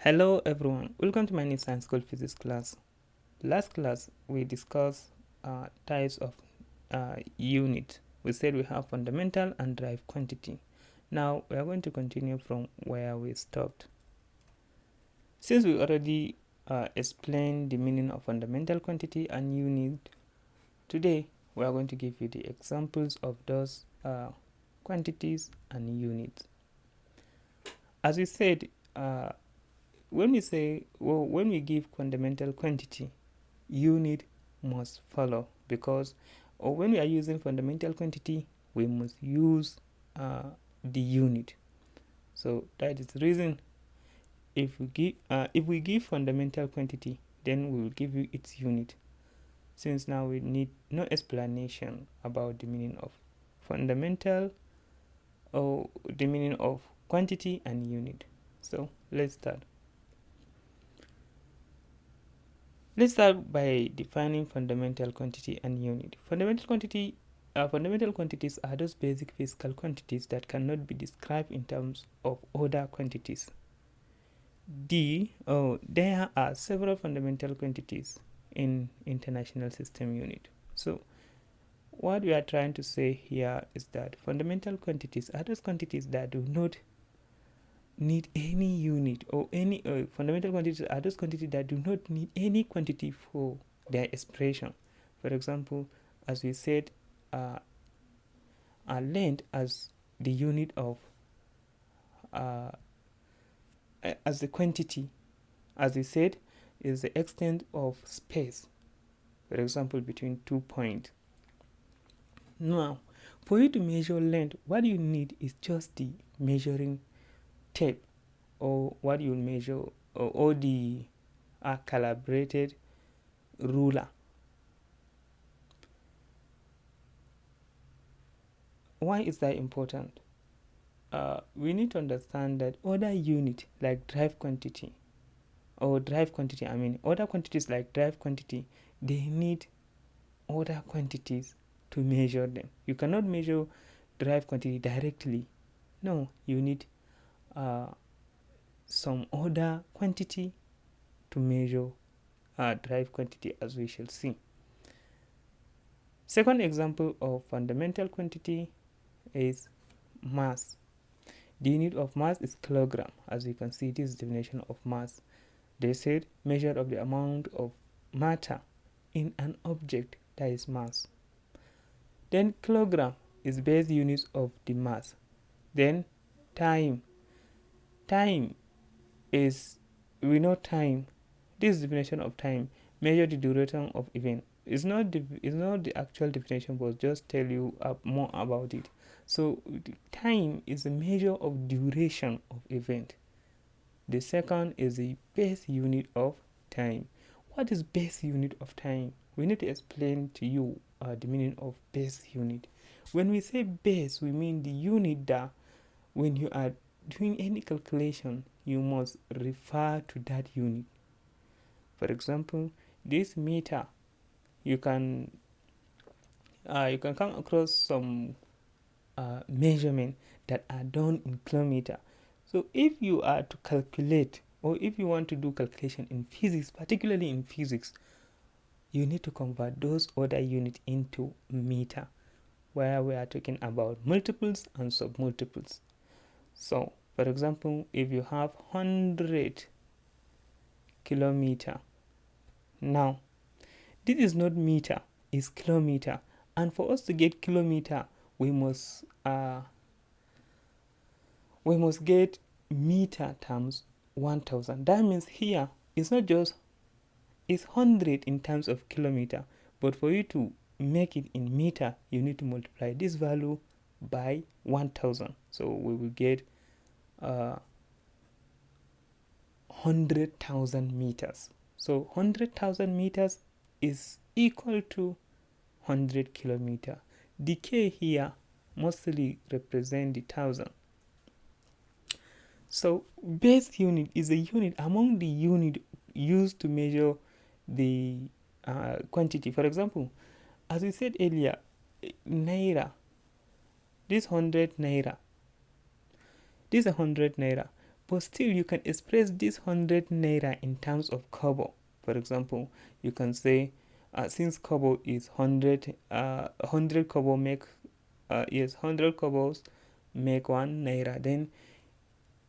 Hello everyone, welcome to my new science school physics class. Last class we discussed types of unit. We said we have fundamental and derived quantity. Now we are going to continue from where we stopped. Since we already explained the meaning of fundamental quantity and unit, today we are going to give you the examples of those quantities and units. As we said, when we give fundamental quantity, unit must follow, because when we are using fundamental quantity, we must use the unit. So that is the reason if we give fundamental quantity, then we will give you its unit. Since now we need no explanation about the meaning of fundamental or the meaning of quantity and unit. So let's start. Let's start by defining fundamental quantity and unit. Fundamental quantities are those basic physical quantities that cannot be described in terms of other quantities. There are several fundamental quantities in International System Unit. So what we are trying to say here is that fundamental quantities are those quantities that do not need any unit, or any fundamental quantities are those quantities that do not need any quantity for their expression. For example, as we said, a length as the unit of as the quantity, as we said, is the extent of space, for example, between 2 points. Now, for you to measure length, what you need is just the measuring tape, or what you measure, or the calibrated ruler. Why is that important? We need to understand that other unit like drive quantity, other quantities like drive quantity, they need other quantities to measure them. You cannot measure drive quantity directly. No, you need some other quantity to measure drive quantity, as we shall see. Second example of fundamental quantity is mass. The unit of mass is kilogram. As you can see, this is the definition of mass. They said measure of the amount of matter in an object, that is mass. Then kilogram is base unit of the mass. Then time is, we know time, this is the definition of time, measure the duration of event. It's not the actual definition, but just tell you more about it. So time is a measure of duration of event. The second is the base unit of time. What is base unit of time? We need to explain to you the meaning of base unit. When we say base, we mean the unit that when you are doing any calculation, you must refer to that unit. For example, this meter, you can come across some measurement that are done in kilometer. So if you are to calculate, or if you want to do calculation in physics, particularly in physics, you need to convert those other units into meter, where we are talking about multiples and submultiples. So for example, if you have 100 kilometer, now this is not meter, it's kilometer, and for us to get kilometer, we must get meter times 1000. That means here it's not just, it's 100 in terms of kilometer, but for you to make it in meter, you need to multiply this value by 1000. So we will get 100,000 meters. So 100,000 meters is equal to 100 kilometer. The K here mostly represent the thousand. So base unit is a unit among the unit used to measure the quantity. For example, as we said earlier, naira, this 100 naira, But still, you can express this 100 naira in terms of kobo. For example, you can say, since kobo is 100, 100 kobo make, 100 kobos make 1 naira. Then,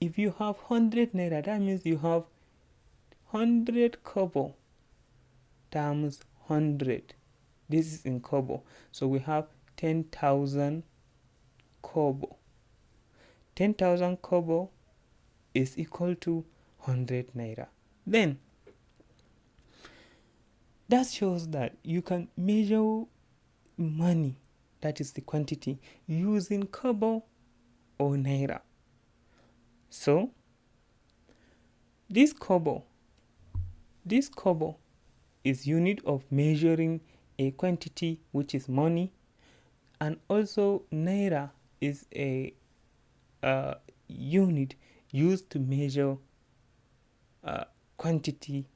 if you have 100 naira, that means you have 100 kobo times 100. This is in kobo. So we have 10,000 kobo. 10,000 kobo is equal to 100 naira. Then, that shows that you can measure money, that is the quantity, using kobo or naira. So, this kobo is unit of measuring a quantity, which is money, and also naira is a unit used to measure quantity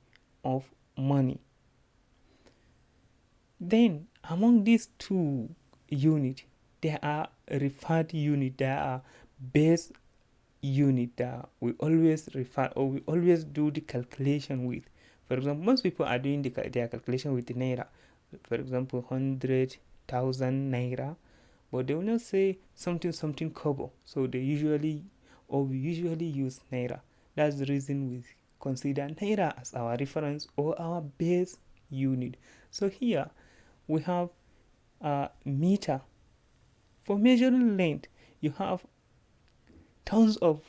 of money. Then, among these two units, there are referred unit, there are base unit that we always refer, or we always do the calculation with. For example, most people are doing their calculation with the naira. For example, 100,000 naira, but they will not say something kobo. So we usually use naira. That's the reason we consider naira as our reference or our base unit. So here we have meter. For measuring length, you have tons of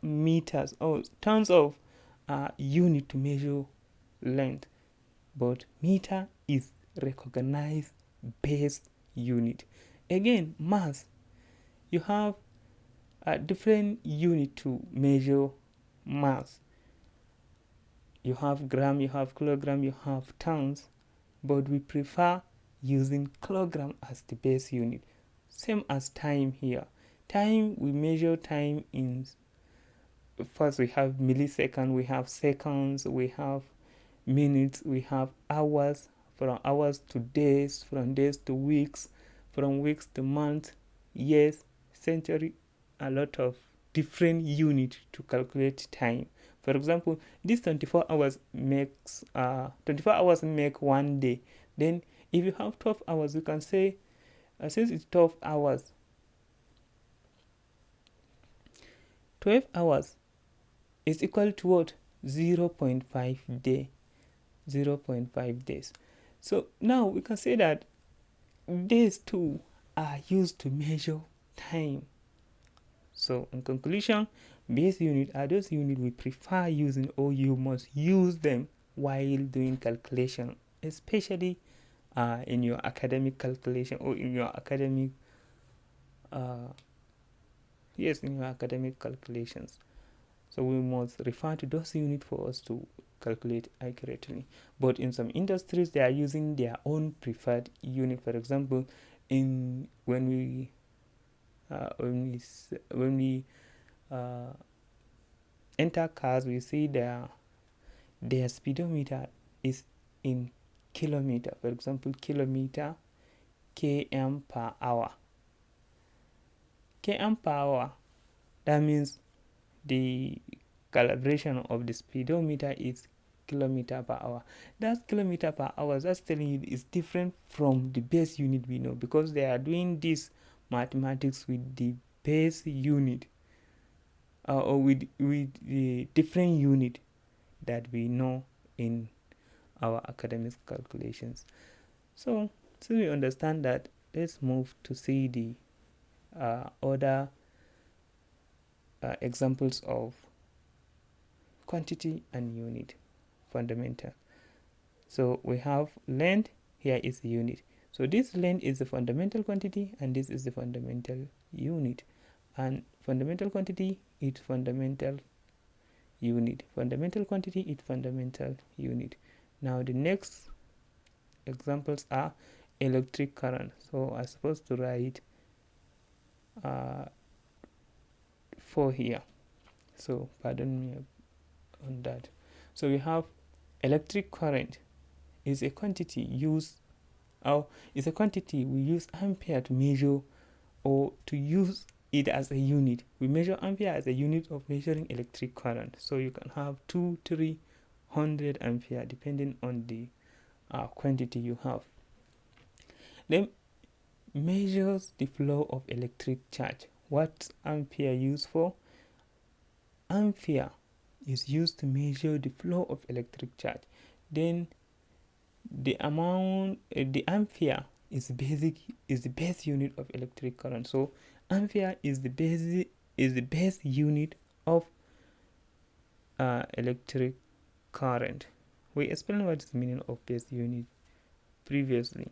meters or tons of unit to measure length, but meter is recognized base unit. Again, mass, you have a different unit to measure mass. You have gram, you have kilogram, you have tons, but we prefer using kilogram as the base unit. Same as time here. Time, we measure time in, first we have millisecond, we have seconds, we have minutes, we have hours, from hours to days, from days to weeks, from weeks to months, years, century, a lot of different units to calculate time. For example, this 24 hours makes 24 hours make 1 day. Then if you have 12 hours, you can say since it's 12 hours, 12 hours is equal to what? 0.5 day. 0.5 days. So now we can say that days too are used to measure time. So in conclusion, base unit are those units we prefer using, or you must use them while doing calculation, especially in your academic calculation or in your academic in your academic calculations. So we must refer to those units for us to calculate accurately. But in some industries, they are using their own preferred unit. For example, when we enter cars, we see their speedometer is in kilometer. For example, kilometer, km per hour. Km per hour, that means the calibration of the speedometer is kilometer per hour. That kilometer per hour, that's telling you is different from the base unit we know, because they are doing this mathematics with the base unit or with the different unit that we know in our academic calculations. So we understand that, let's move to see the other examples of quantity and unit, fundamental. So we have length, here is the unit. So this length is the fundamental quantity and this is the fundamental unit. And fundamental quantity is fundamental unit. Fundamental quantity is fundamental unit. Now the next examples are electric current. So I'm supposed to write 4 here. So pardon me on that. So we have electric current is a quantity used, or is a quantity we use ampere to measure, or to use it as a unit. We measure ampere as a unit of measuring electric current. So you can have 2, 300 ampere depending on the quantity you have. Then measures the flow of electric charge. What ampere used for? Ampere is used to measure the flow of electric charge. Then the ampere is the base unit of electric current. So ampere is the base unit of electric current. We explained what is the meaning of base unit previously.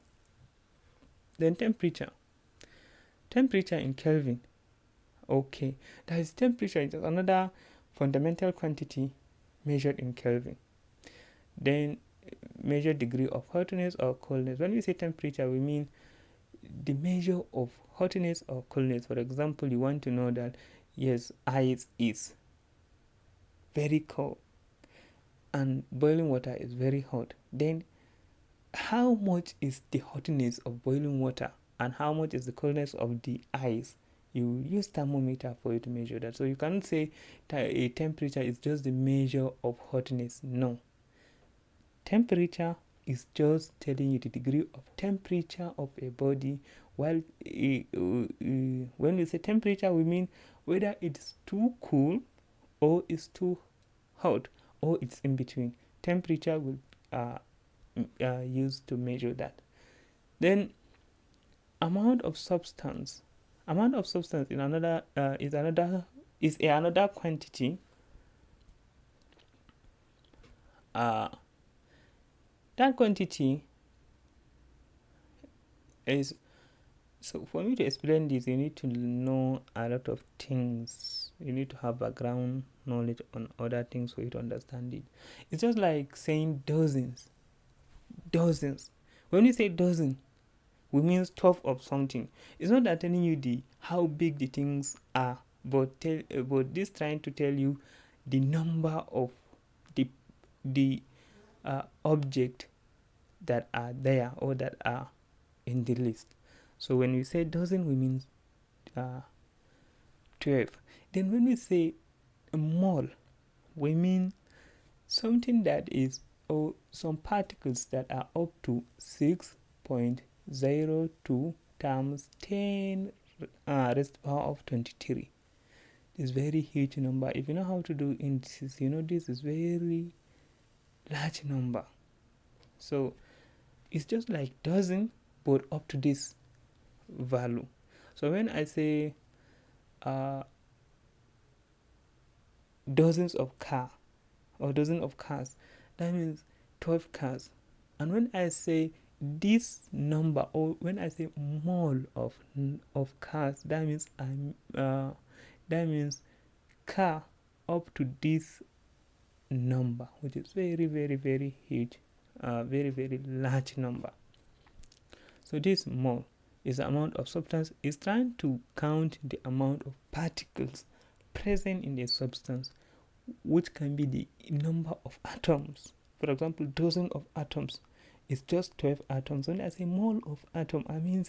Then temperature in Kelvin. Okay, that is temperature is another fundamental quantity measured in Kelvin. Then measure degree of hotness or coldness. When we say temperature, we mean the measure of hotness or coldness. For example, you want to know that yes, ice is very cold and boiling water is very hot. Then how much is the hotness of boiling water and how much is the coldness of the ice? You use thermometer for you to measure that. So you cannot say a temperature is just the measure of hotness. No. Temperature is just telling you the degree of temperature of a body. While when we say temperature, we mean whether it's too cool or it's too hot or it's in between. Temperature will used to measure that. Then amount of substance in another is another quantity. That quantity is, so for me to explain this, you need to know a lot of things. You need to have background knowledge on other things for you to understand it. It's just like saying dozens. When we say dozen, we mean 12 of something. It's not that telling you how big the things are, but this trying to tell you the number of the object that are there or that are in the list. So when we say dozen, we mean 12. Then when we say a mole, we mean something that is, or some particles that are up to 6.02 times 10 raised to the power of 23. This very huge number. If you know how to do indices, you know this is very large number. So it's just like dozen, but up to this value. So when I say dozens of cars, that means 12 cars. And when I say this number, or when I say mole of cars, that means car up to this number, which is very, very, very huge, very, very large number. So this mole is the amount of substance. Is trying to count the amount of particles present in a substance, which can be the number of atoms. For example, dozen of atoms is just 12 atoms. When I say mole of atom, I mean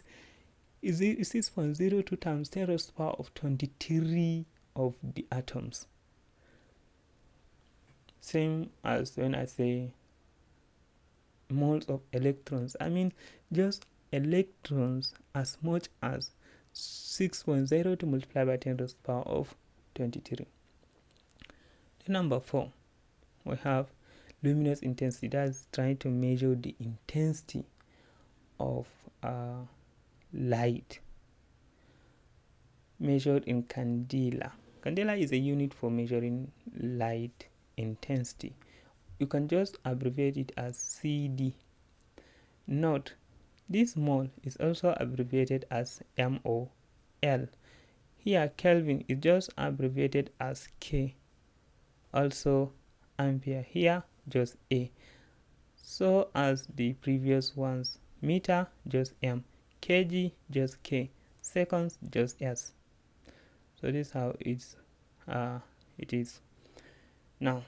is 6.02 times 10 raised to the power of 23 of the atoms. Same as when I say moles of electrons, I mean just electrons as much as 6.02 multiplied by 10 raised to the power of 23. Then number 4, we have luminous intensity. That's trying to measure the intensity of light measured in candela. Candela is a unit for measuring light intensity. You can just abbreviate it as CD. Note, this mole is also abbreviated as MOL. Here, Kelvin is just abbreviated as K. Also, ampere here, just A. So as the previous ones, meter, just M. kg, just K. Seconds, just S. So this is how it is. Now,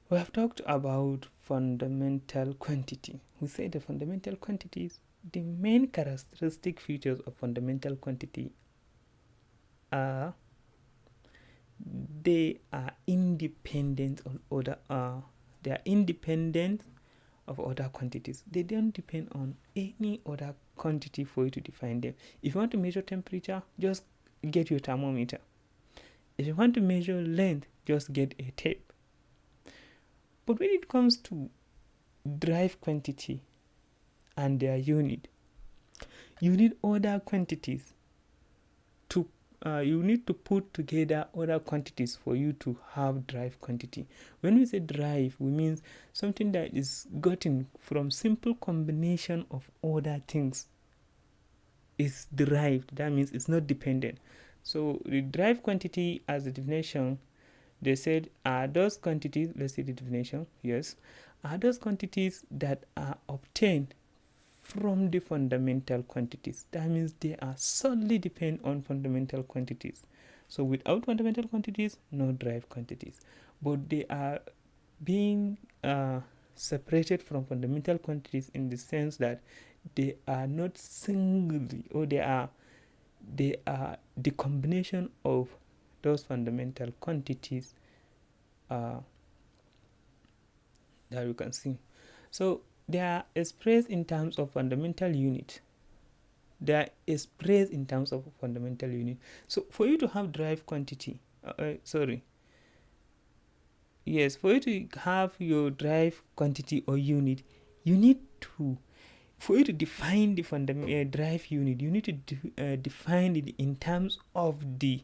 we have talked about fundamental quantity. We say the fundamental quantities The main characteristic features of fundamental quantity are they are independent on other they are independent of other quantities. They don't depend on any other quantity for you to define them. If you want to measure temperature, just get your thermometer. If you want to measure length, just get a tape. But when it comes to drive quantity and their unit, you need other quantities to you need to put together other quantities for you to have drive quantity. When we say drive, we mean something that is gotten from simple combination of other things is derived. That means it's not dependent. So the drive quantity as a definition, they said are those quantities, let's see the definition, yes, are those quantities that are obtained from the fundamental quantities. That means they are solely depend on fundamental quantities. So without fundamental quantities, no drive quantities. But they are being separated from fundamental quantities in the sense that they are not singly, or they are the combination of those fundamental quantities that you can see. So they are expressed in terms of fundamental unit. They are expressed in terms of fundamental unit. So for you to have drive quantity, for you to have your drive quantity or unit, you need to, for you to define the drive unit, you need to define it in terms of the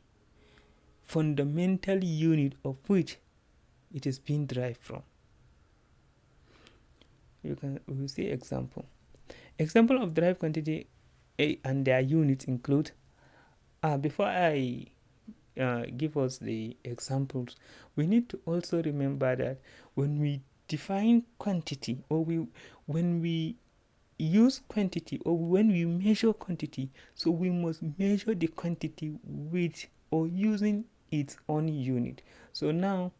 fundamental unit of which it is being derived from. We will see example of drive quantity and their units include before I give us the examples, we need to also remember that when we define quantity, or when we use quantity, or when we measure quantity, so we must measure the quantity with or using its own unit. So now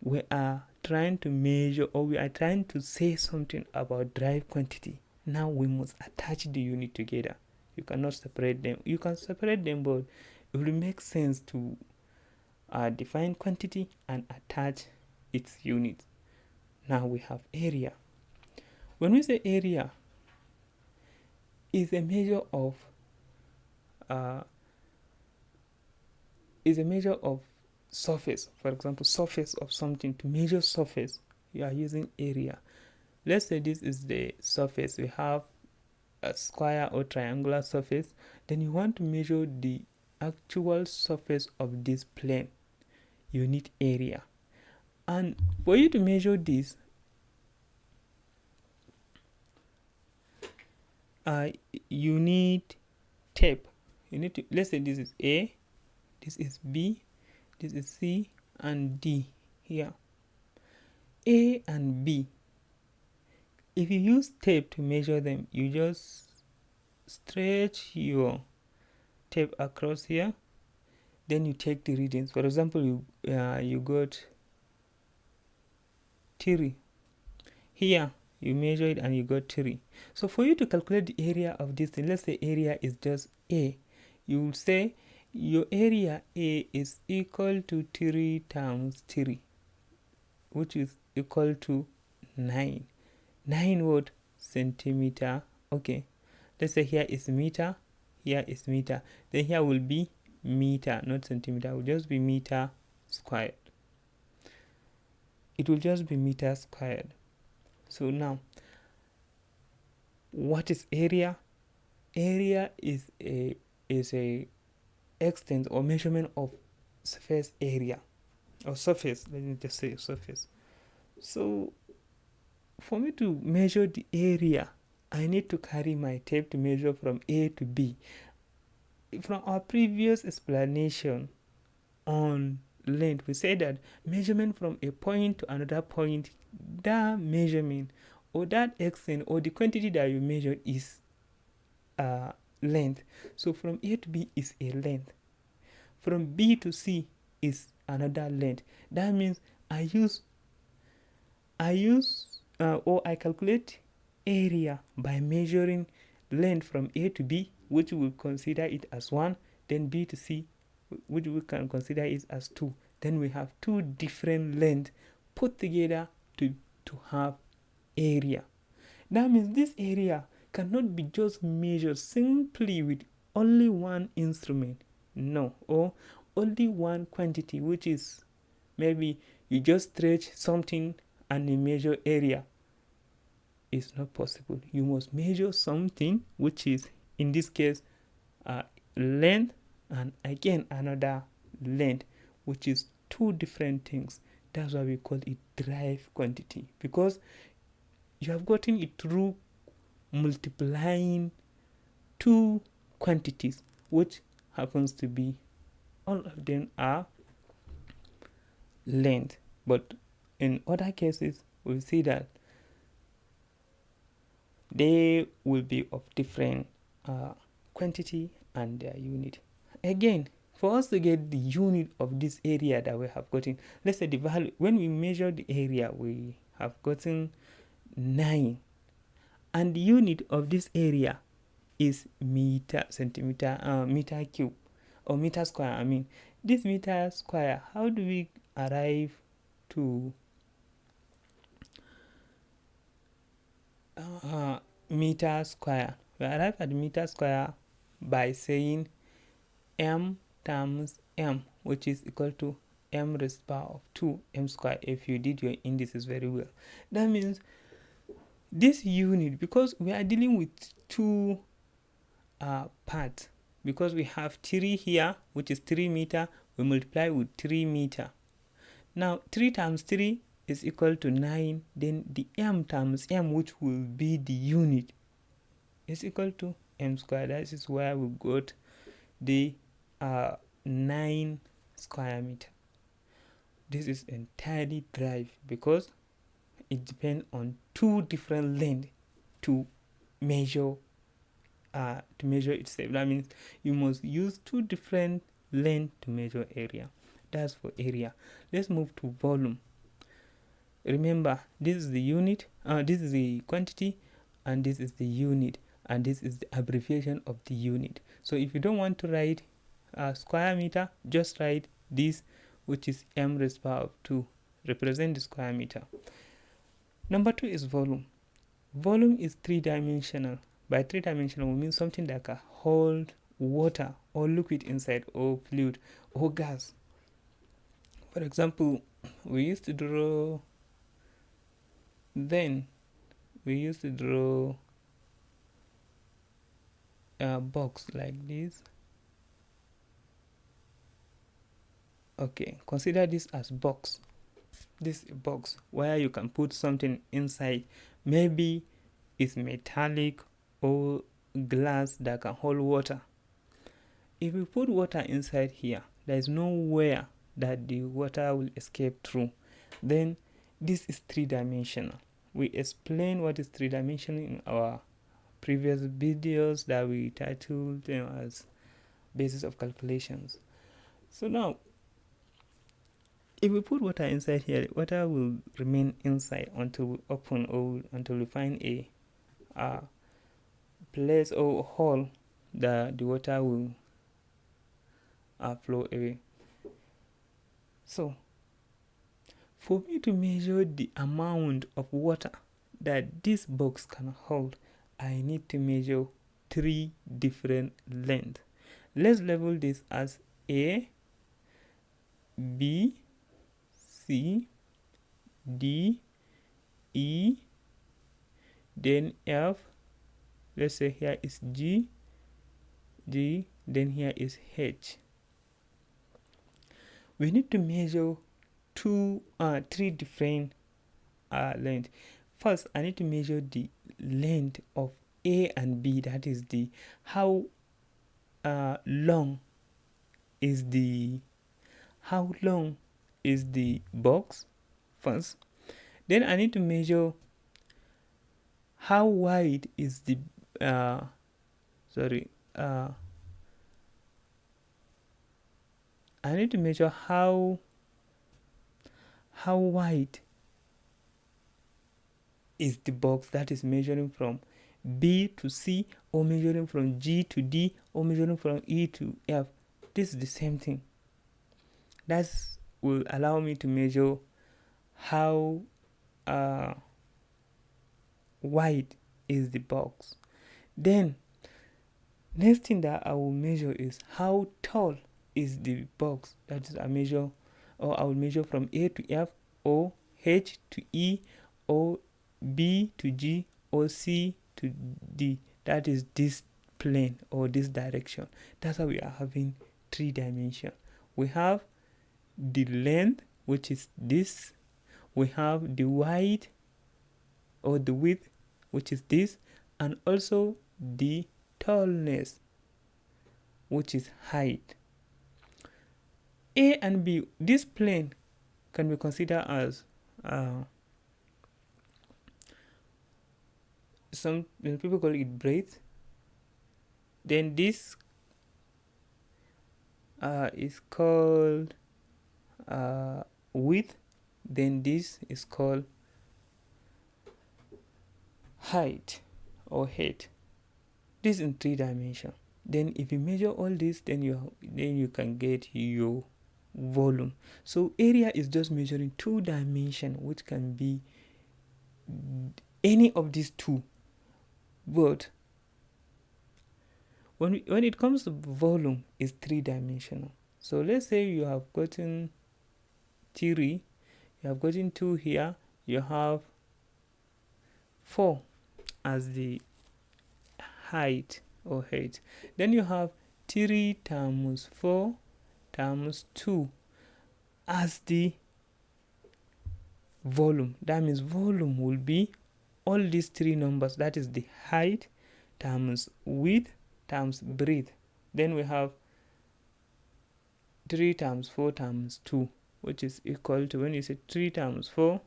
we are trying to measure, or we are trying to say something about drive quantity. Now we must attach the unit together. You cannot separate them. You can separate them, but it will make sense to define quantity and attach its unit. Now we have area. When we say area, is a measure of surface. For example, surface of something. To measure surface, you are using area. Let's say this is the surface. We have a square or triangular surface. Then you want to measure the actual surface of this plane. You need area. And for you to measure this, you need tape. You need to, let's say this is A, this is B, this is C, and D here. A and B. If you use tape to measure them, you just stretch your tape across here. Then you take the readings. For example, you got 3 here. You measure it and you got 3. So for you to calculate the area of this thing, let's say area is just A. You will say your area A is equal to 3 times 3, which is equal to 9. 9 what? Centimeter. Okay. Let's say here is meter, here is meter. Then here will be meter, not centimeter. It will just be meter squared. It will just be meter squared. So now, what is area? Area is a extent or measurement of surface area, or surface. Let me just say surface. So for me to measure the area, I need to carry my tape to measure from A to B. From our previous explanation on length, we said that measurement from a point to another point, that measurement or that extent or the quantity that you measured is length. So from A to B is a length. From B to C is another length. That means I calculate area by measuring length from A to B, which we will consider it as 1, then B to C, which we can consider it as 2. Then we have two different lengths put together to have area. That means this area cannot be just measured simply with only one instrument. No, or only one quantity, which is maybe you just stretch something and you measure area. It's not possible. You must measure something, which is in this case length, and again another length, which is two different things. That's why we call it drive quantity, because you have gotten it through multiplying two quantities, which happens to be all of them are length. But in other cases, we see that they will be of different quantity and their unit. Again, for us to get the unit of this area that we have gotten, let's say the value, when we measure the area, we have gotten 9, and the unit of this area is meter cube or meter square. I mean, this meter square, how do we arrive to meter square? We arrive at meter square by saying m times m, which is equal to m raised to the power of 2 m square, if you did your indices very well. That means this unit, because we are dealing with two parts, because we have 3 here, which is 3 meter, we multiply with 3 meter. Now 3 times 3 is equal to 9, then the m times m, which will be the unit, is equal to m square. That is where we got the 9 square meter. This is entirely drive, because it depends on two different lengths to measure itself. That means you must use two different lengths to measure area. That's for area. Let's move to volume. Remember, this is the unit, this is the quantity, and this is the unit, and this is the abbreviation of the unit. So if you don't want to write square meter, just write this, which is m raised to the power of 2, represent the square meter. Number 2 is volume. Volume is three-dimensional. By three-dimensional, we mean something that can hold water or liquid inside, or fluid or gas. For example, we used to draw a box like this. Okay, consider this as box. This box where you can put something inside. Maybe it's metallic or glass that can hold water. If we put water inside here, there is nowhere that the water will escape through. Then this is three-dimensional. We explained what is three-dimensional in our previous videos that we titled as basis of calculations. So now, if we put water inside here, water will remain inside until we open, or until we find a place or hole that the water will flow away. So for me to measure the amount of water that this box can hold, I need to measure 3 different lengths. Let's label this as A, B, C, D, E, then F. Let's say here is G, then here is H. We need to measure 3 different lengths. First, I need to measure the length of A and B. That is the how long is the box first. Then I need to measure how wide is the I need to measure how wide is the box that is measuring from. B to C, or measuring from G to D, or measuring from E to F. This is the same thing. That will allow me to measure how wide is the box. Then next thing that I will measure is how tall is the box. That is, I will measure from A to F, or H to E, or B to G, or C to D. That is this plane or this direction. That's how we are having 3 dimension. We have the length, which is this. We have the height or the width, which is this, and also the tallness, which is height. A and B, this plane can be considered as some people call it breadth. Then this is called width. Then this is called height or height. This in 3 dimensions. Then if you measure all this, then you can get your volume. So area is just measuring 2 dimensions, which can be any of these 2. But when it comes to volume, it's 3 dimensional. So let's say you have gotten 3, you have gotten 2 here, you have 4 as the height or height. Then you have 3 times 4 times 2 as the volume. That means volume will be all these 3 numbers. That is the height times width times breadth. Then we have 3 times 4 times 2, which is equal to, when you say 3 times 4,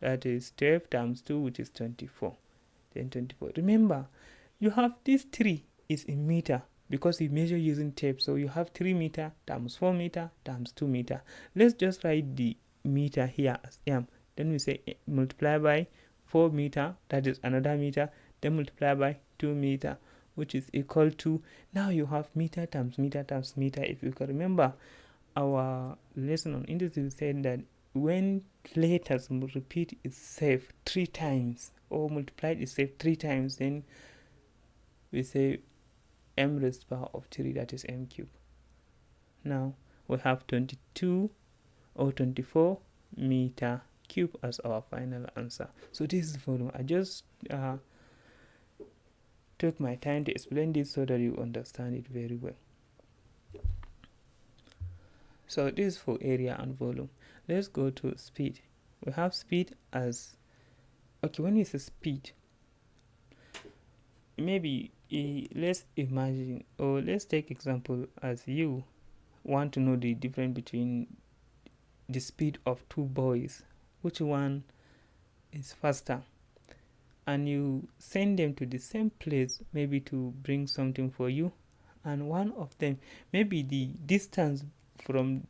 that is 12 times 2, which is 24. Then 24. Remember, you have this 3 is in meter because we measure using tape. So you have 3 meter times 4 meter times 2 meter. Let's just write the meter here as m. Then we say multiply by 4 meter, that is another meter. Then multiply by 2 meter, which is equal to, now you have meter times meter times meter. If you can remember, our lesson on indices said that when letters repeat itself 3 times or multiply itself 3 times, then we say m raised to the power of 3, that is m cube. Now we have 22 or 24 meter cube as our final answer. So this is volume. I just took my time to explain this so that you understand it very well. So this is for area and volume. Let's go to speed. We have speed as, okay, when you say speed, maybe let's imagine, or let's take example as you want to know the difference between the speed of 2 boys, which one is faster, and you send them to the same place, maybe to bring something for you, and one of them, maybe the distance from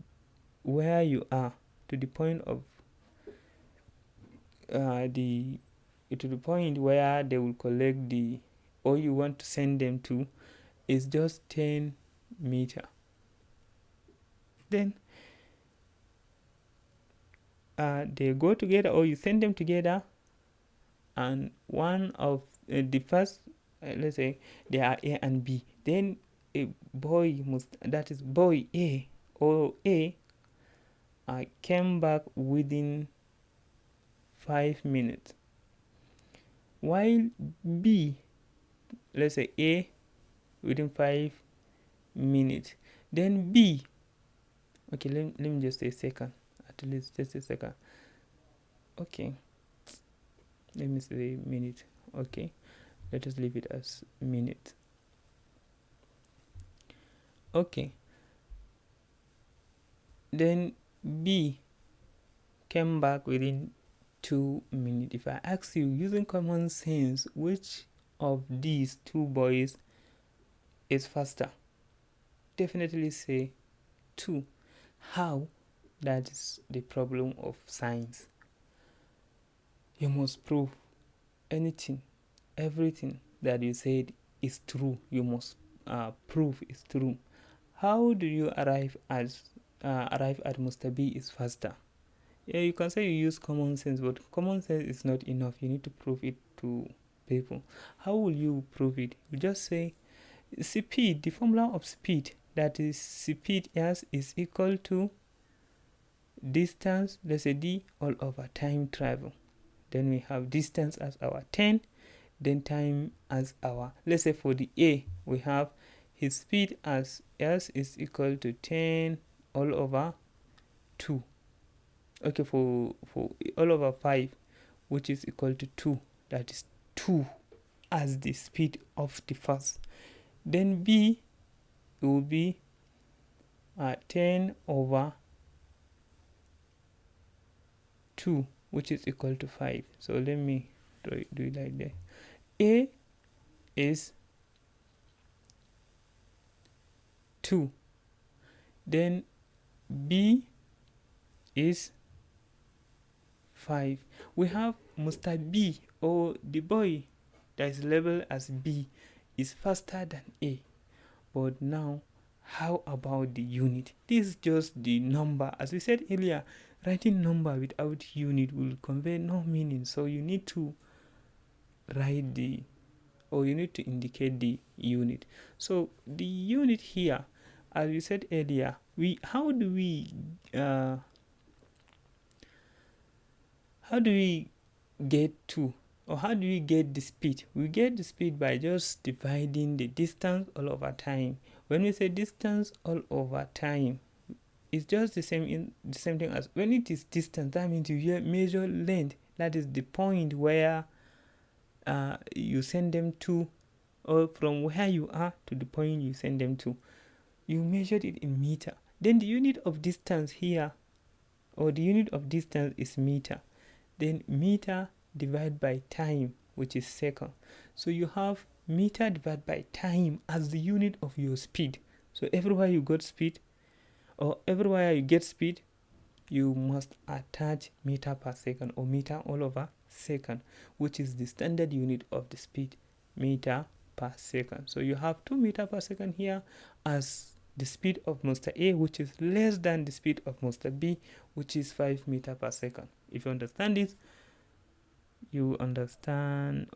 where you are to the point of to the point where they will collect the, or you want to send them to, is just 10 meter. Then they go together, or you send them together, and one of the first, let's say they are A and B, then a boy must, that is boy A or A, came back within 5 minutes, while B, let's say A, within 5 minutes. Then B, okay, let me just say second, at least just a second. Okay, let me say minute. Okay, let us leave it as minute. Okay, then B came back within 2 minutes. If I ask you, using common sense, which of these 2 boys is faster? Definitely say 2. How? That is the problem of science. You must prove anything, everything that you said is true, you must prove is true. How do you arrive at Mr. B is faster? Yeah, you can say you use common sense, but common sense is not enough. You need to prove it to people. How will you prove it? You just say speed, the formula of speed, that is speed s is equal to distance, let's say d, all over time travel. Then we have distance as our 10, then time as our, let's say for the A, we have his speed as s is equal to 10 all over 2. Okay, for all over 5, which is equal to 2, that is 2 as the speed of the first. Then B will be 10 over 2, which is equal to 5. So let me do it like that. A is 2, then B is 5. We have Mr. B, or the boy that is labeled as B, is faster than A. But now, how about the unit? This is just the number. As we said earlier, writing number without unit will convey no meaning. So you need to write you need to indicate the unit. So the unit here, as we said earlier, how do we get to, or how do we get the speed? We get the speed by just dividing the distance all over time. When we say distance all over time, it's just the same thing as when it is distance. That means you measure length. That is the point where you send them to, or from where you are to the point you send them to. You measured it in meter. Then the unit of distance here, or the unit of distance is meter. Then meter divided by time, which is second. So you have meter divided by time as the unit of your speed. So everywhere you got speed, or everywhere you get speed, you must attach meter per second, or meter all over second, which is the standard unit of the speed, meter per second. So you have 2 meter per second here as the speed of Mr. A, which is less than the speed of Mr. B, which is 5 meter per second. If you understand this, you understand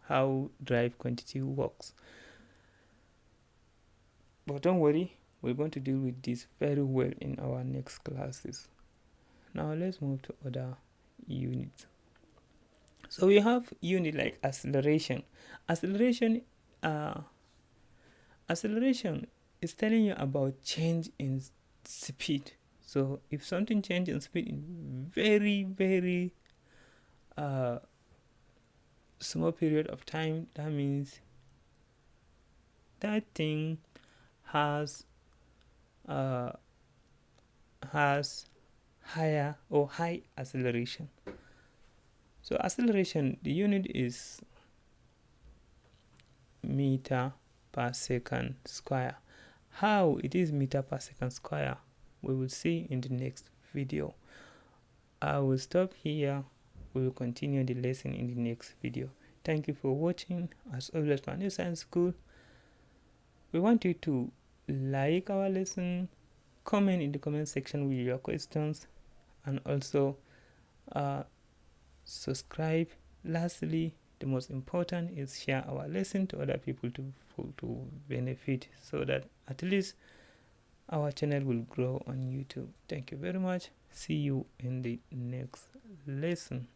how drive quantity works. But don't worry, we're going to deal with this very well in our next classes. Now let's move to other units. So we have unit like acceleration. Acceleration is telling you about change in speed. So if something changes in speed in very, very small period of time, that means that thing has higher or high acceleration. So acceleration, the unit is meter per second square. How it is meter per second square, we will see in the next video. I will stop here. We will continue the lesson in the next video. Thank you for watching. As always, for New Science School, we want you to like our lesson, comment in the comment section with your questions, and also subscribe. Lastly, the most important is share our lesson to other people to benefit, so that at least our channel will grow on YouTube. Thank you very much. See you in the next lesson.